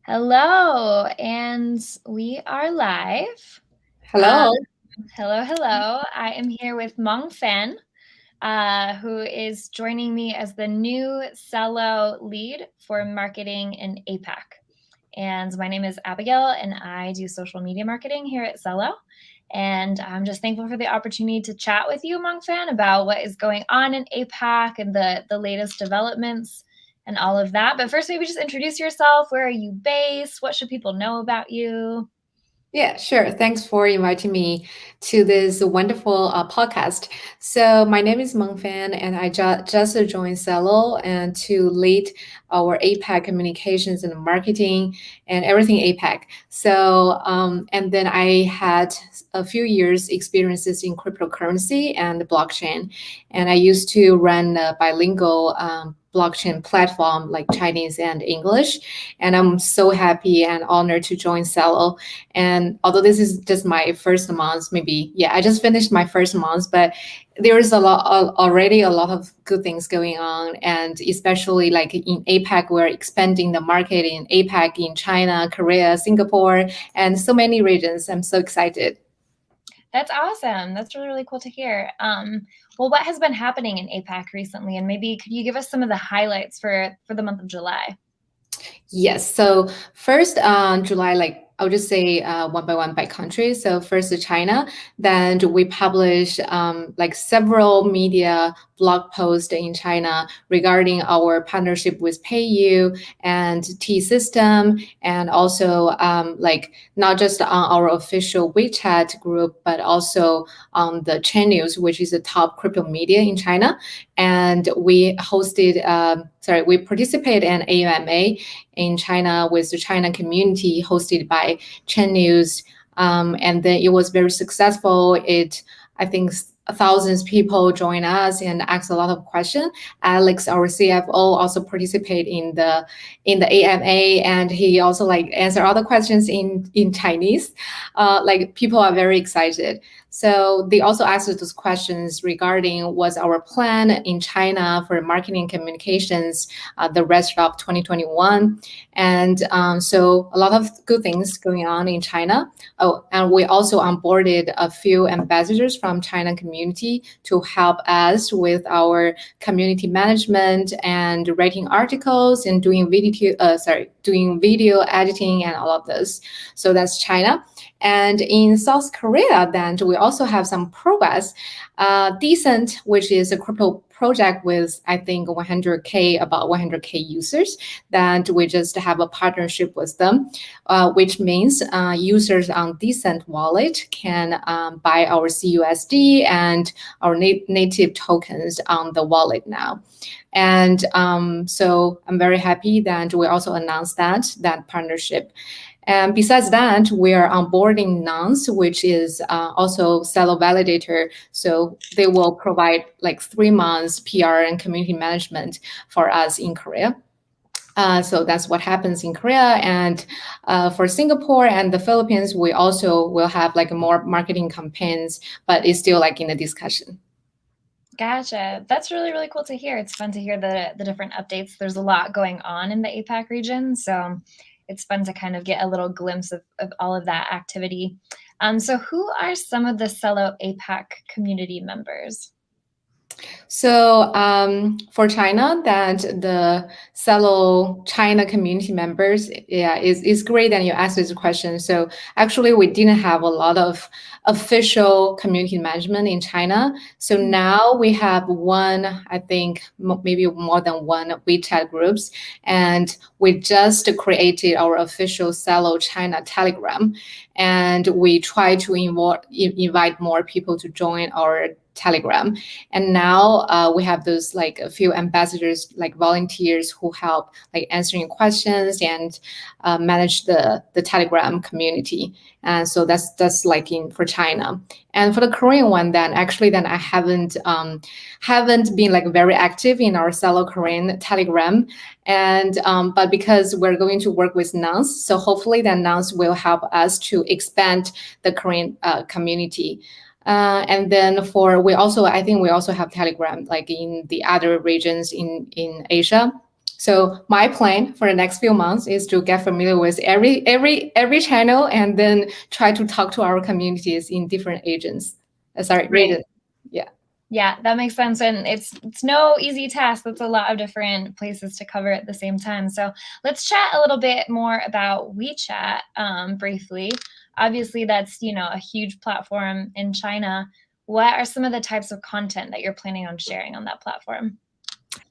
Hello, and we are live. Uh, Hello. hello. I am here with Mong Fan, who is joining me as the new Celo lead for marketing in APAC. And my name is Abigail, and I do social media marketing here at Celo. And I'm just thankful for the opportunity to chat with you, Mong Fan, about what is going on in APAC and the latest developments and all of that. But first, maybe just introduce yourself. Where are you based? What should people know about you? Yeah, sure. Thanks for inviting me to this wonderful podcast. So my name is Mong Fan, and I just joined Celo and to lead our APAC communications and marketing and everything APAC. And then I had a few years experiences in cryptocurrency and blockchain, and I used to run a bilingual blockchain platform like Chinese and English. And I'm so happy and honored to join Celo. And although this is just my first month, maybe, yeah, I just finished my first month, but there is already a lot of good things going on. And especially like in APAC, we're expanding the market in APAC, in China, Korea, Singapore, and so many regions. I'm so excited. That's awesome. That's really, really cool to hear. Well, what has been happening in APAC recently? And maybe could you give us some of the highlights for the month of July? Yes. So first, July, like I'll just say one by one by country. So first, China. Then we publish like several media blog posts in China regarding our partnership with PayU and T System, and also like not just on our official WeChat group, but also on the Chain News, which is the top crypto media in China. And we participated in AMA in China with the China community hosted by Chen News. And then it was very successful. I think, thousands of people join us and ask a lot of questions. Alex, our CFO, also participate in the AMA, and he also like answer all the questions in Chinese. Like people are very excited. So they also asked us those questions regarding what's our plan in China for marketing communications the rest of 2021. And so a lot of good things going on in China. Oh, and we also onboarded a few ambassadors from China community to help us with our community management and writing articles and doing video editing and all of this. So that's China. And in South Korea, then we also have some progress. Decent, which is a crypto project with I think about 100K users. That we just have a partnership with them, which means users on Decent Wallet can buy our CUSD and our native tokens on the wallet now. And so I'm very happy that we also announced that partnership. And besides that, we are onboarding Nonce, which is also Celo validator. So they will provide like 3 months PR and community management for us in Korea. So that's what happens in Korea. And for Singapore and the Philippines, we also will have like more marketing campaigns, but it's still like in the discussion. Gotcha. That's really, really cool to hear. It's fun to hear the different updates. There's a lot going on in the APAC region, so it's fun to kind of get a little glimpse of all of that activity. So who are some of the Celo APAC community members? So for China, that the Celo China community members, yeah, is great that you asked this question. So actually, we didn't have a lot of official community management in China. So now we have one, I think maybe more than one WeChat groups, and we just created our official Celo China Telegram, and we try to invite more people to join our Telegram. And now we have those like a few ambassadors, like volunteers who help like answering questions and manage the Telegram community. And so that's like in for China. And for the Korean one, then I haven't been like very active in our Celo Korean Telegram, and but because we're going to work with Nonce, so hopefully then Nonce will help us to expand the Korean community. And then I think we also have Telegram like in the other regions in Asia. So my plan for the next few months is to get familiar with every channel and then try to talk to our communities in different regions. Region. Yeah. Yeah, that makes sense. And it's no easy task. That's a lot of different places to cover at the same time. So let's chat a little bit more about WeChat briefly. Obviously, that's, a huge platform in China. What are some of the types of content that you're planning on sharing on that platform?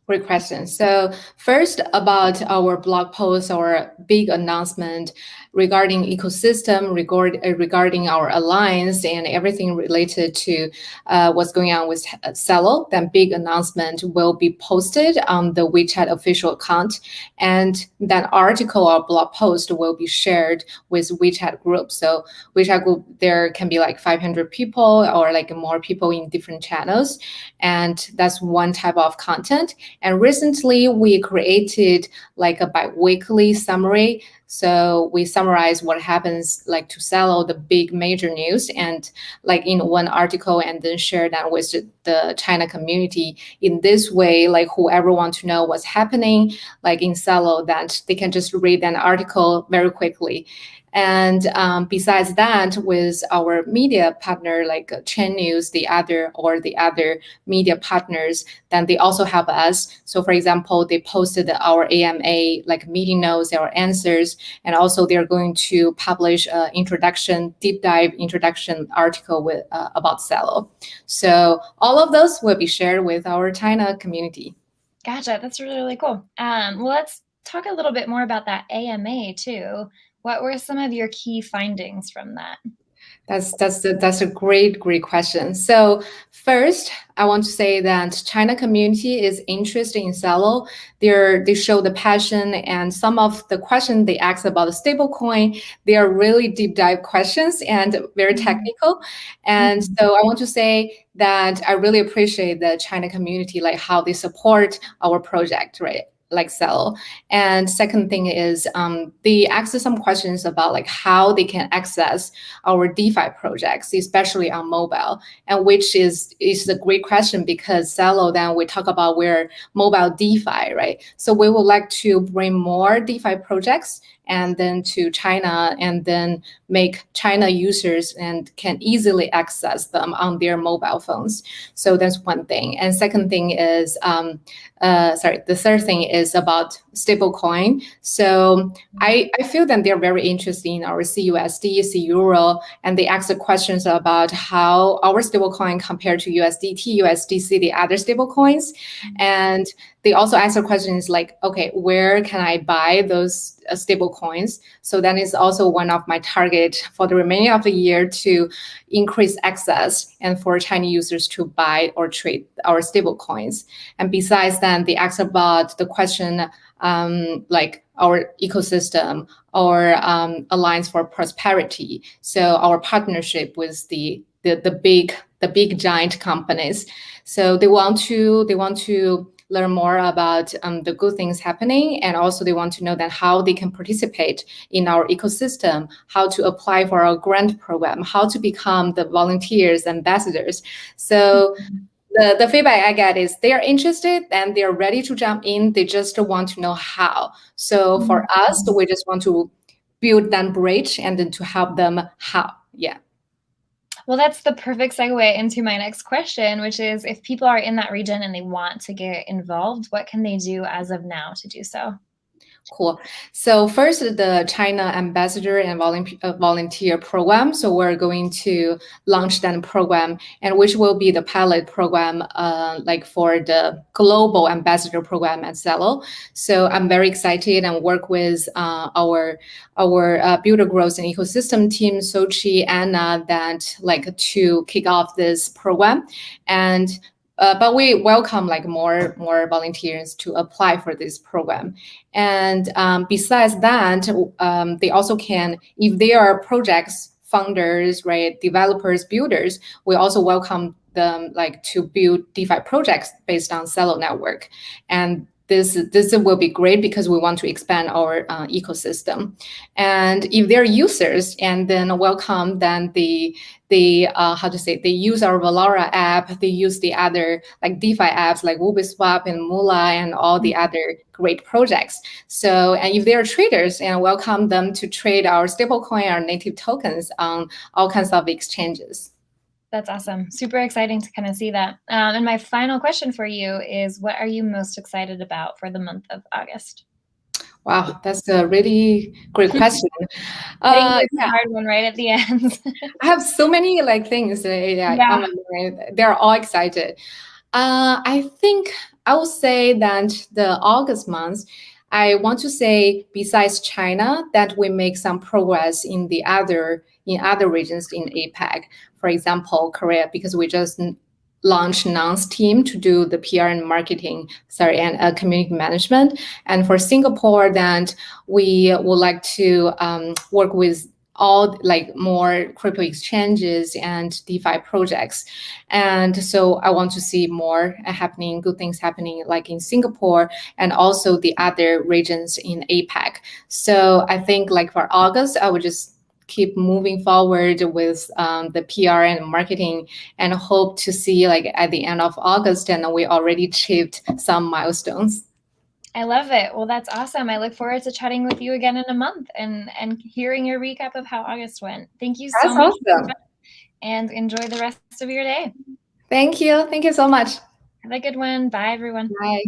Great question. So first, about our blog post or big announcement regarding ecosystem, regarding our alliance and everything related to what's going on with Celo, that big announcement will be posted on the WeChat official account. And that article or blog post will be shared with WeChat group. So WeChat group, there can be like 500 people or like more people in different channels. And that's one type of content. And recently we created like a bi-weekly summary. So we summarize what happens like to Celo, the big major news, and like in one article, and then share that with the China community. In this way, like whoever wants to know what's happening like in Celo, that they can just read an article very quickly. And besides that, with our media partner like Chen News, the other media partners, then they also help us. So for example, they posted our AMA like meeting notes, our answers, and also they're going to publish an deep dive introduction article with about Celo. So all of those will be shared with our China community. Gotcha. That's really, really cool. Well, let's talk a little bit more about that AMA too. What were some of your key findings from that? That's a great question. So first, I want to say that China community is interested in Celo. They show the passion, and some of the questions they ask about the stablecoin, they are really deep dive questions and very technical. And so I want to say that I really appreciate the China community, like how they support our project, right? Like Celo. And second thing is they ask some questions about like how they can access our DeFi projects, especially on mobile, and which is a great question because Celo, then we talk about we're mobile DeFi, right? So we would like to bring more DeFi projects and then to China, and then make China users and can easily access them on their mobile phones. So that's one thing. And second thing is, the third thing is about stablecoin. So I feel that they're very interested in our CUSD, CEuro, and they ask the questions about how our stablecoin compared to USDT, USDC, the other stablecoins. And they also ask the questions like, okay, where can I buy those stable coins? So that is also one of my target for the remaining of the year, to increase access and for Chinese users to buy or trade our stable coins. And besides that, they ask about the question like our ecosystem or Alliance for Prosperity. So our partnership with the big giant companies. So they want to learn more about the good things happening, and also they want to know that how they can participate in our ecosystem, how to apply for our grant program, how to become the volunteers, ambassadors. So the feedback I get is they are interested and they're ready to jump in. They just want to know how. So for us, we just want to build that bridge and then to help them how. Yeah. Well, that's the perfect segue into my next question, which is if people are in that region and they want to get involved, what can they do as of now to do so? Cool. So first, the China Ambassador and Volunteer Program. So we're going to launch that program, and which will be the pilot program, like for the Global Ambassador Program at Celo. So I'm very excited and work with our Builder Growth and Ecosystem team, Sochi, Anna, that like to kick off this program. And but we welcome like more volunteers to apply for this program. And besides that, they also can, if they are projects founders, right, developers, builders, we also welcome them like to build DeFi projects based on Celo network. And this will be great because we want to expand our ecosystem. And if they're users and then welcome, then they how to say, they use our Valora app, they use the other like DeFi apps like Uniswap and Mula and all the other great projects. So, and if they're traders, and welcome them to trade our stablecoin, our native tokens on all kinds of exchanges. That's awesome. Super exciting to kind of see that. And my final question for you is, what are you most excited about for the month of August? Wow, that's a really great question. Yeah, hard one right at the end. I have so many like things. On my mind. They're all excited. I think I will say that the August month, I want to say besides China that we make some progress in other regions in APAC. For example, Korea, because we just launched Nang's team to do the PR and marketing, and community management. And for Singapore, then we would like to work with all like more crypto exchanges and DeFi projects. And so I want to see more happening, good things happening like in Singapore and also the other regions in APAC. So I think like for August, I would just keep moving forward with the PR and marketing and hope to see like at the end of August and we already achieved some milestones. I love it. Well, that's awesome. I look forward to chatting with you again in a month and hearing your recap of how August went. Thank you so much. Awesome. And enjoy the rest of your day. Thank you. Thank you so much. Have a good one. Bye, everyone. Bye.